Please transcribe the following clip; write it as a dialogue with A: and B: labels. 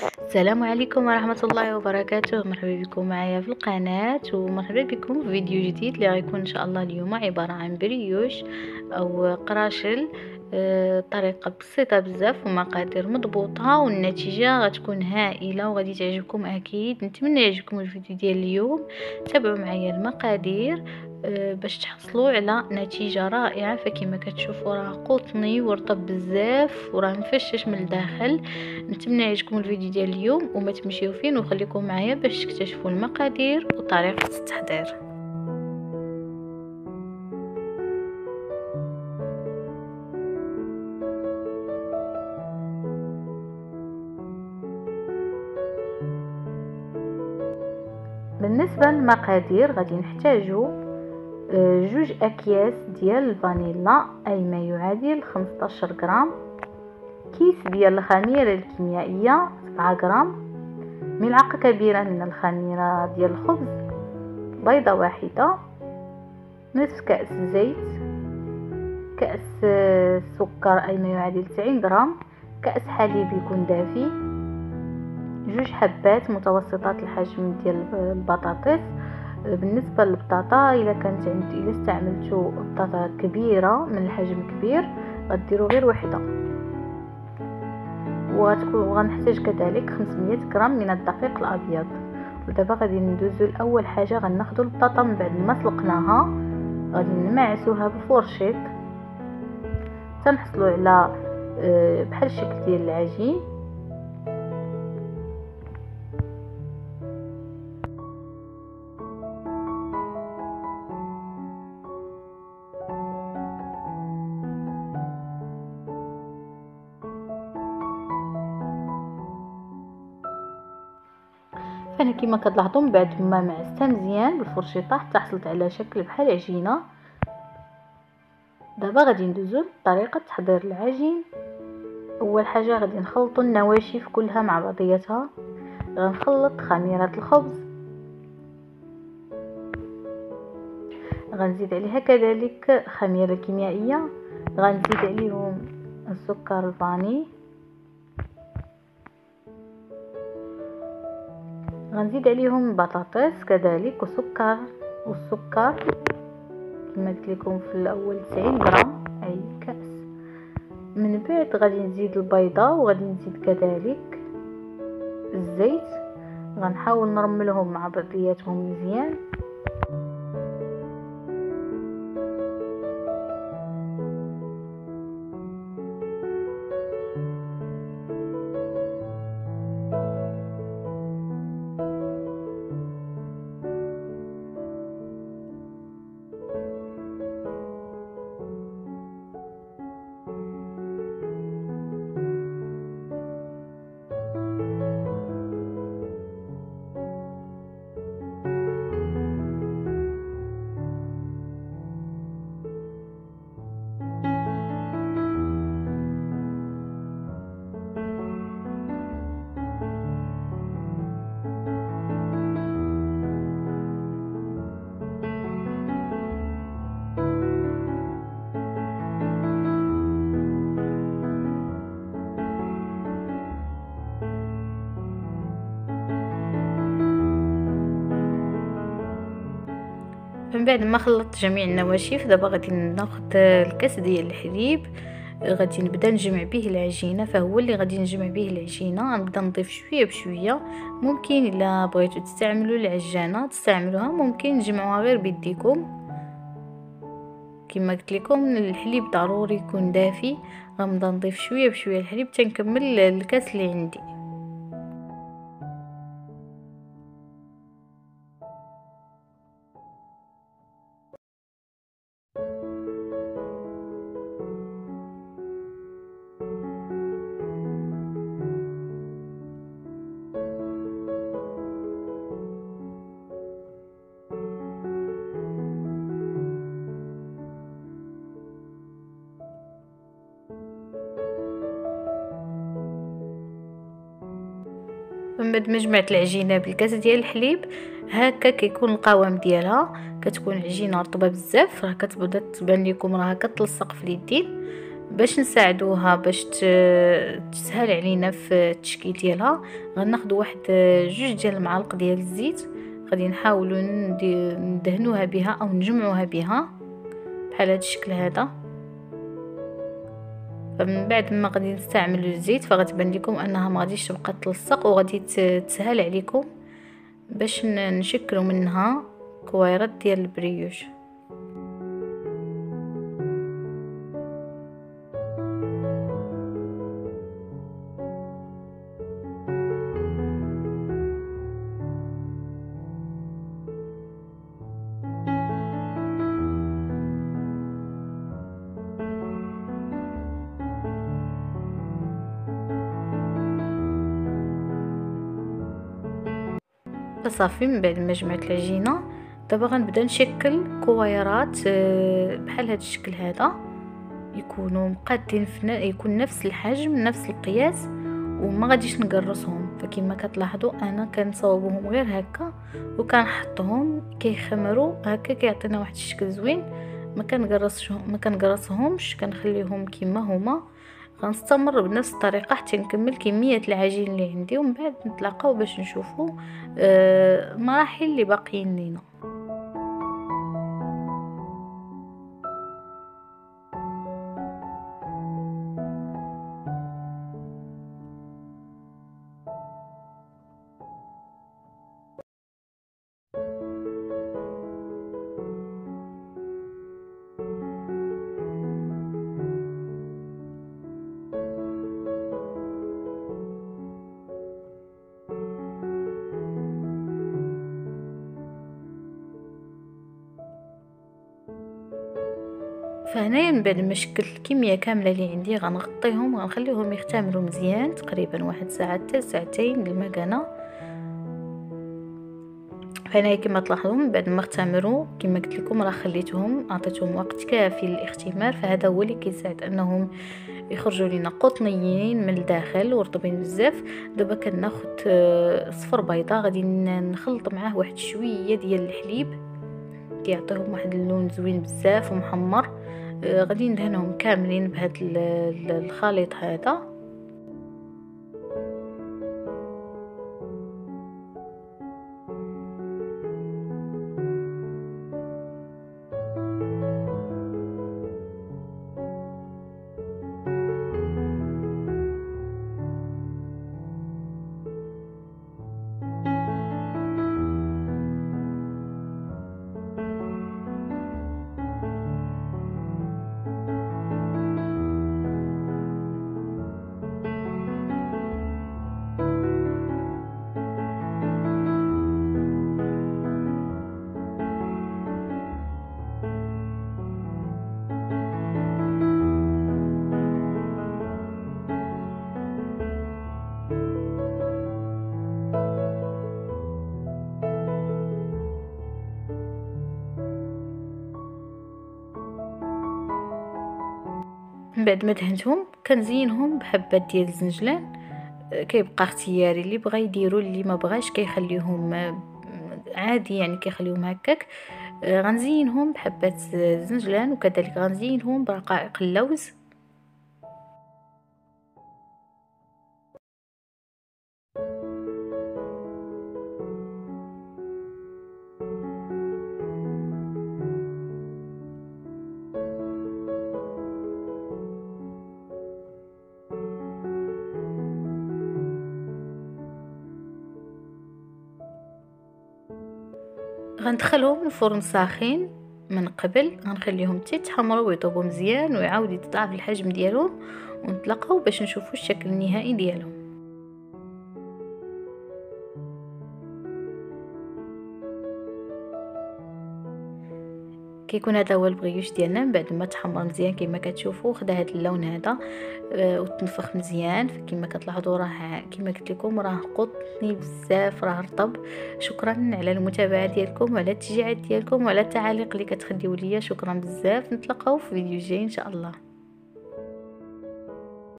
A: السلام عليكم ورحمة الله وبركاته. مرحبا بكم معايا في القناة، ومرحبا بكم في فيديو جديد اللي غيكون ان شاء الله اليوم عبارة عن بريوش او قراشل. طريقة بسيطة بزاف ومقادير مضبوطة، والنتيجة غتكون هائلة وغادي تعجبكم اكيد. نتمنى يعجبكم الفيديو ديال اليوم. تابعوا معايا المقادير باش تحصلوا على نتيجة رائعة. فكما كتشوفوا راه قطني ورطب بزاف وراه مفشش من الداخل. نتمنى يعجبكم الفيديو ديال اليوم وما تمشيو فين، وخليكم معايا باش تكتشفوا المقادير وطريقة التحضير. بالنسبة للمقادير غادي نحتاجو جوج اكياس ديال الفانيلا، اي ما يعادل 15 غرام، كيس ديال الخميرة الكيميائية 7 غرام، ملعقة كبيرة من الخميرة ديال الخبز، بيضة واحدة، نصف كأس زيت، كأس سكر أي ما يعادل 90 غرام، كأس حليب يكون دافي، جوج حبات متوسطات الحجم ديال البطاطس. بالنسبة للبطاطا إلا استعملتو بطاطا كبيرة من الحجم كبير غديروا غير وحدة. وغنحتاج كذلك 500 غرام من الدقيق الابيض. ودابا غادي ندوزو لاول حاجه، غناخذوا البطاطا من بعد ما سلقناها غادي نمعسوها بفورشيط تنحصلوا على بحال الشكل ديال العجين. فانا كما كتلاحظوا من بعد ما معستها مزيان بالفرشيطه حتى حصلت على شكل بحال عجينه. دابا غادي ندوزو لطريقه تحضير العجين. اول حاجه غادي نخلطوا النواشف كلها مع بعضياتها. غنخلط خميره الخبز، غنزيد عليها كذلك خميره كيميائيه، غنزيد عليهم السكر الفاني، غنزيد عليهم البطاطس كذلك والسكر كما قلت لكم في الاول 90 غرام اي كأس. من بعد غادي نزيد البيضه وغادي نزيد كذلك الزيت. غنحاول نرملهم مع بعضياتهم مزيان. من بعد ما خلطت جميع النواشف دابا غادي ناخذ الكاس ديال الحليب، غادي نبدا نجمع به العجينه. فهو اللي غادي نجمع به العجينه غنبدا نضيف شويه بشويه. ممكن الا بغيتو تستعملوا العجانه تستعملوها، ممكن تجمعوها غير بيديكم. كما قلت لكم الحليب ضروري يكون دافي. غنبدا نضيف شويه بشويه الحليب تنكمل الكاس اللي عندي. من بعد ما جمعت العجينه بالكاس ديال الحليب هكا كيكون القوام ديالها. كتكون عجينه رطبه بزاف، راه كتبدا تبان لكم راها كتلصق في اليدين. باش نساعدوها باش تسهل علينا في التشكيل ديالها، غناخذ واحد 2 ديال المعالق ديال الزيت، غادي نحاولوا ندهنوها بها او نجمعوها بها بحال هذا الشكل هذا. فمن بعد ما غادي نستعملوا الزيت فغتبان لكم انها ما غاديش تبقى تلصق، وغادي تسهل عليكم باش نشكلوا منها كويرات ديال البريوش. صافي من بعد ما جمعت العجينه دابا غنبدا نشكل كويرات بحال هذا الشكل هذا، يكونوا مقادين يكون نفس الحجم نفس القياس وما غاديش نقرصهم. فكما كتلاحظوا انا كنصاوبهم غير هكا وكنحطهم كيخمروا هكا، كيعطينا واحد الشكل زوين. ما كنقرصهمش، كنخليهم كما هما. غنستمر بنفس الطريقه حتى نكمل كميه العجين اللي عندي، ومن بعد نتلاقاو باش نشوفوا المراحل اللي باقيين لينا. فهنايا من بعد ما شكلت الكميه كامله اللي عندي غنغطيهم وغنخليهم يختمروا مزيان تقريبا 1 ساعه حتى ساعتين بالمكانه. فهنايا كما تلاحظوا من بعد ما اختمروا كما قلت لكم راه خليتهم عطيتهم وقت كافي للاختمار، فهذا هو اللي كيساعد انهم يخرجوا لنا قطنيين من الداخل ورطبين بزاف. دابا كناخذ صفر بيضه غادي نخلط معاه واحد شويه ديال الحليب كيعطيهم واحد اللون زوين بزاف ومحمر. غادي ندهنهم كاملين بهذا الخليط هذا. من بعد ما دهنتهم كنزينهم بحبات ديال الزنجلان، كيبقى اختياري، اللي بغى يديروا اللي ما بغاش كيخليهم عادي، يعني كيخليهم هكاك. غنزينهم بحبات الزنجلان وكذلك غنزينهم برقائق اللوز. غندخلهم الفرن ساخن من قبل، غنخليهم حتى يتحمروا ويطيبوا مزيان ويعاود يتضاعف الحجم ديالهم، ونتلاقاو باش نشوفوا الشكل النهائي ديالهم. كيكون هذا هو البغيوش ديالنا من بعد ما تحمر مزيان كما كتشوفوا، خدا هذا اللون هذا وتنفخ مزيان. كما كتلاحظوا راه كما قلت لكم راه قطني بزاف، راه رطب. شكرا على المتابعه ديالكم وعلى التشجيعات ديالكم وعلى التعاليق اللي كتخليو ليا، شكرا بزاف. نتلاقاو في فيديو جاي ان شاء الله.